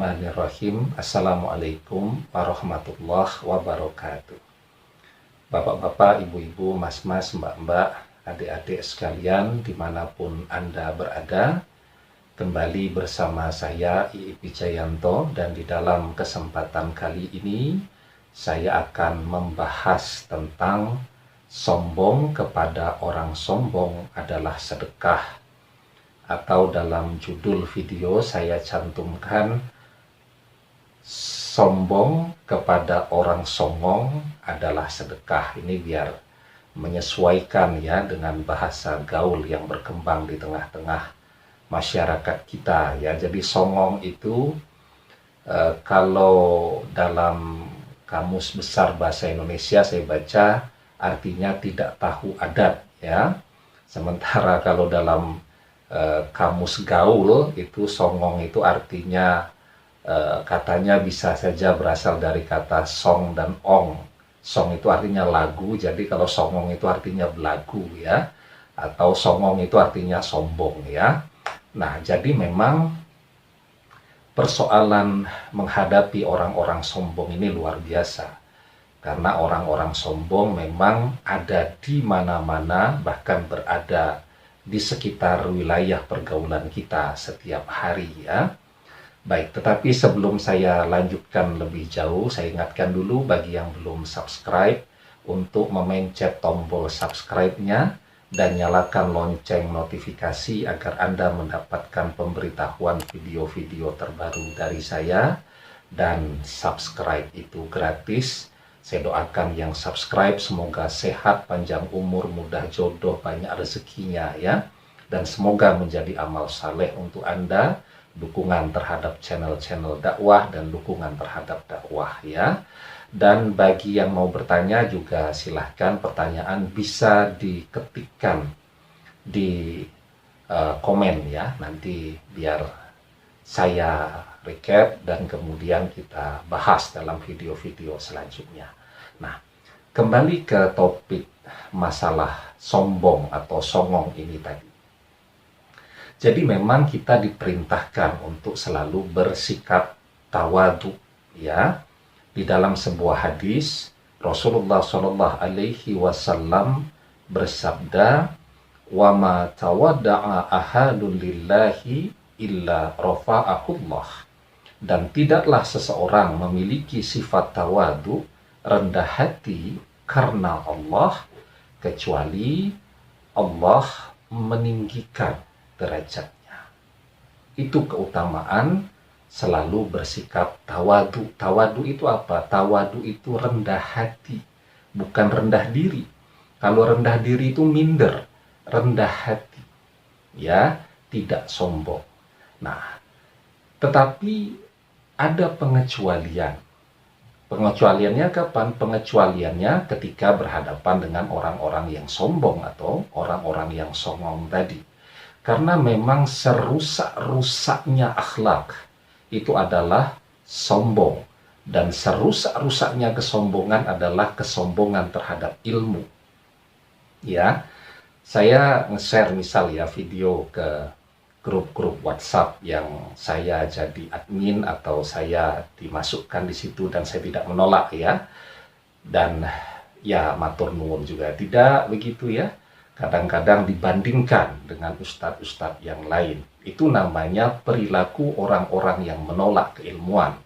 Bismillahirrahmanirrahim. Assalamualaikum warahmatullahi wabarakatuh. Bapak-bapak, ibu-ibu, mas-mas, mbak-mbak, adik-adik sekalian dimanapun Anda berada, kembali bersama saya Iip Wijayanto, dan di dalam kesempatan kali ini saya akan membahas tentang sombong kepada orang sombong adalah sedekah. Atau dalam judul video saya cantumkan sombong kepada orang songong adalah sedekah. Ini biar menyesuaikan ya dengan bahasa gaul yang berkembang di tengah-tengah masyarakat kita ya. Jadi songong itu kalau dalam Kamus Besar Bahasa Indonesia saya baca artinya tidak tahu adat ya. Sementara kalau dalam kamus gaul itu songong itu artinya katanya bisa saja berasal dari kata song dan ong. Song itu artinya lagu, jadi kalau songong itu artinya belagu ya, atau songong itu artinya sombong ya. Nah, jadi memang persoalan menghadapi orang-orang sombong ini luar biasa, karena orang-orang sombong memang ada di mana-mana, bahkan berada di sekitar wilayah pergaulan kita setiap hari ya. Baik, tetapi sebelum saya lanjutkan lebih jauh, saya ingatkan dulu bagi yang belum subscribe untuk memencet tombol subscribe-nya dan nyalakan lonceng notifikasi agar Anda mendapatkan pemberitahuan video-video terbaru dari saya. Dan subscribe itu gratis. Saya doakan yang subscribe semoga sehat, panjang umur, mudah jodoh, banyak rezekinya ya. Dan semoga menjadi amal saleh untuk Anda, dukungan terhadap channel-channel dakwah dan dukungan terhadap dakwah ya. Dan bagi yang mau bertanya juga silahkan pertanyaan bisa diketikkan di komen ya. Nanti biar saya recap dan kemudian kita bahas dalam video-video selanjutnya. Nah, kembali ke topik masalah sombong atau songong ini tadi. Jadi memang kita diperintahkan untuk selalu bersikap tawadu ya. Di dalam sebuah hadis Rasulullah Shallallahu Alaihi Wasallam bersabda, "Wa ma tawadda'a ahadun lillahi illa rafa'ahullah." Dan tidaklah seseorang memiliki sifat tawadu, rendah hati karena Allah, kecuali Allah meninggikan derajatnya. Itu keutamaan selalu bersikap tawadu. Tawadu itu apa? Tawadu itu rendah hati, bukan rendah diri. Kalau rendah diri itu minder, rendah hati ya, tidak sombong. Nah, tetapi ada pengecualian. Pengecualiannya kapan? Pengecualiannya ketika berhadapan dengan orang-orang yang sombong atau orang-orang yang songong tadi. Karena memang serusak-rusaknya akhlak itu adalah sombong. Dan serusak-rusaknya kesombongan adalah kesombongan terhadap ilmu. Ya, saya nge-share misal ya video ke grup-grup WhatsApp yang saya jadi admin atau saya dimasukkan di situ dan saya tidak menolak ya. Dan ya matur nuwun juga tidak begitu ya. Kadang-kadang dibandingkan dengan ustadz-ustadz yang lain. Itu namanya perilaku orang-orang yang menolak keilmuan.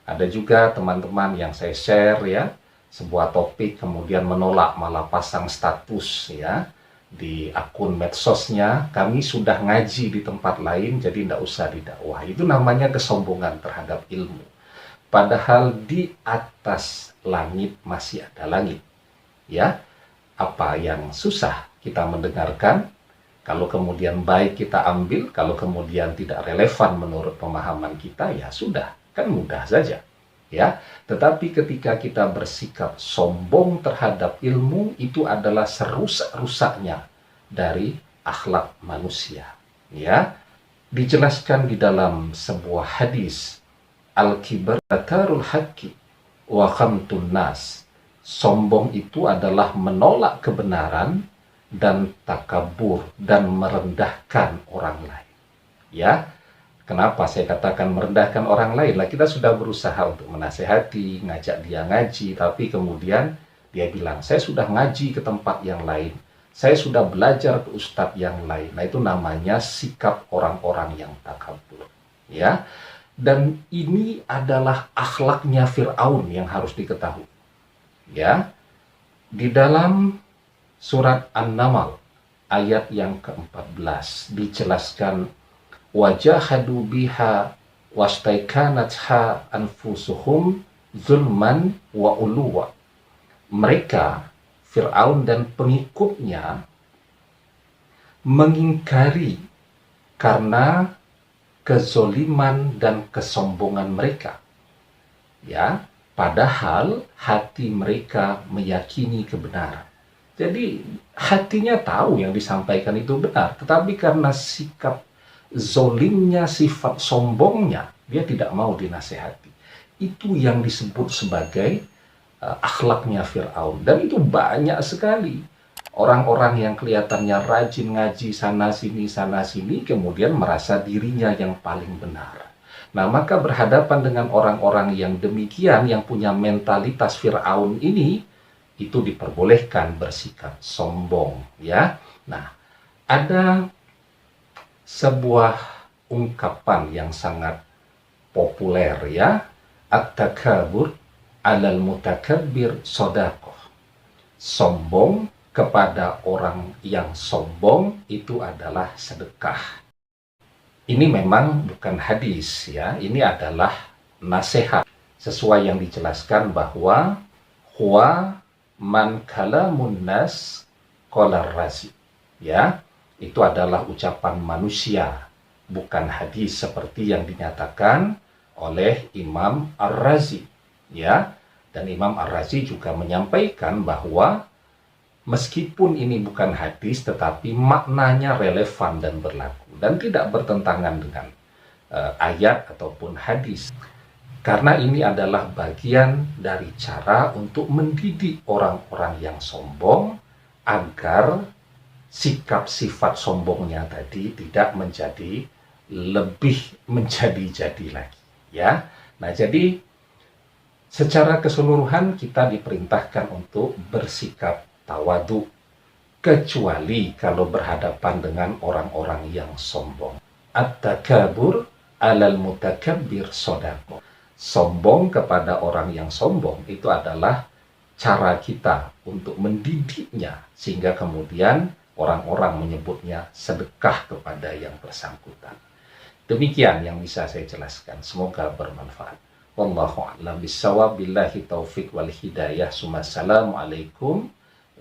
Ada juga teman-teman yang saya share ya, sebuah topik kemudian menolak, malah pasang status ya di akun medsosnya, kami sudah ngaji di tempat lain jadi tidak usah didakwah. Itu namanya kesombongan terhadap ilmu. Padahal di atas langit masih ada langit ya. Apa yang susah kita mendengarkan, kalau kemudian baik kita ambil, kalau kemudian tidak relevan menurut pemahaman kita ya sudah, kan mudah saja ya. Tetapi ketika kita bersikap sombong terhadap ilmu, itu adalah serusak-rusaknya dari akhlak manusia ya. Dijelaskan di dalam sebuah hadis, al-kibar batarul haqqi wa khamtun nas. Sombong itu adalah menolak kebenaran dan takabur dan merendahkan orang lain ya. Kenapa saya katakan merendahkan orang lain? Lah kita sudah berusaha untuk menasehati, ngajak dia ngaji, tapi kemudian dia bilang, saya sudah ngaji ke tempat yang lain, saya sudah belajar ke ustadz yang lain. Nah itu namanya sikap orang-orang yang takabur. Ya, dan ini adalah akhlaknya Fir'aun yang harus diketahui. Ya, di dalam surat An-Naml ayat yang ke-14 dijelaskan, wajahadu biha wastaikanatha anfusuhum zulman wa uluwa. Mereka, Fir'aun dan pengikutnya, mengingkari karena kezoliman dan kesombongan mereka. Ya, padahal hati mereka meyakini kebenaran. Jadi hatinya tahu yang disampaikan itu benar, tetapi karena sikap zolimnya, sifat sombongnya, dia tidak mau dinasehati. Itu yang disebut sebagai akhlaknya Fir'aun. Dan itu banyak sekali orang-orang yang kelihatannya rajin ngaji sana sini, kemudian merasa dirinya yang paling benar. Nah, maka berhadapan dengan orang-orang yang demikian, yang punya mentalitas Fir'aun ini, itu diperbolehkan bersikap sombong, ya. Nah, ada sebuah ungkapan yang sangat populer, ya, at-takabur alal mutakabbir shadaqah. Sombong kepada orang yang sombong itu adalah sedekah. Ini memang bukan hadis, ya, ini adalah nasihat sesuai yang dijelaskan bahwa huwa man kalamun nas qala Razi, ya, itu adalah ucapan manusia, bukan hadis seperti yang dinyatakan oleh Imam Ar-Razi, ya. Dan Imam Ar-Razi juga menyampaikan bahwa meskipun ini bukan hadis, tetapi maknanya relevan dan berlaku dan tidak bertentangan dengan ayat ataupun hadis. Karena ini adalah bagian dari cara untuk mendidik orang-orang yang sombong agar sikap sifat sombongnya tadi tidak menjadi lebih menjadi-jadi lagi, ya. Nah, jadi secara keseluruhan kita diperintahkan untuk bersikap tawadu, kecuali kalau berhadapan dengan orang-orang yang sombong. At-takabur alal mutakabbir shadaqah. Sombong kepada orang yang sombong itu adalah cara kita untuk mendidiknya, sehingga kemudian orang-orang menyebutnya sedekah kepada yang bersangkutan. Demikian yang bisa saya jelaskan. Semoga bermanfaat. Wallahu a'lam bishawab. Billahi taufik wal hidayah. Assalamualaikum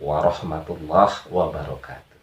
warahmatullahi wabarakatuh.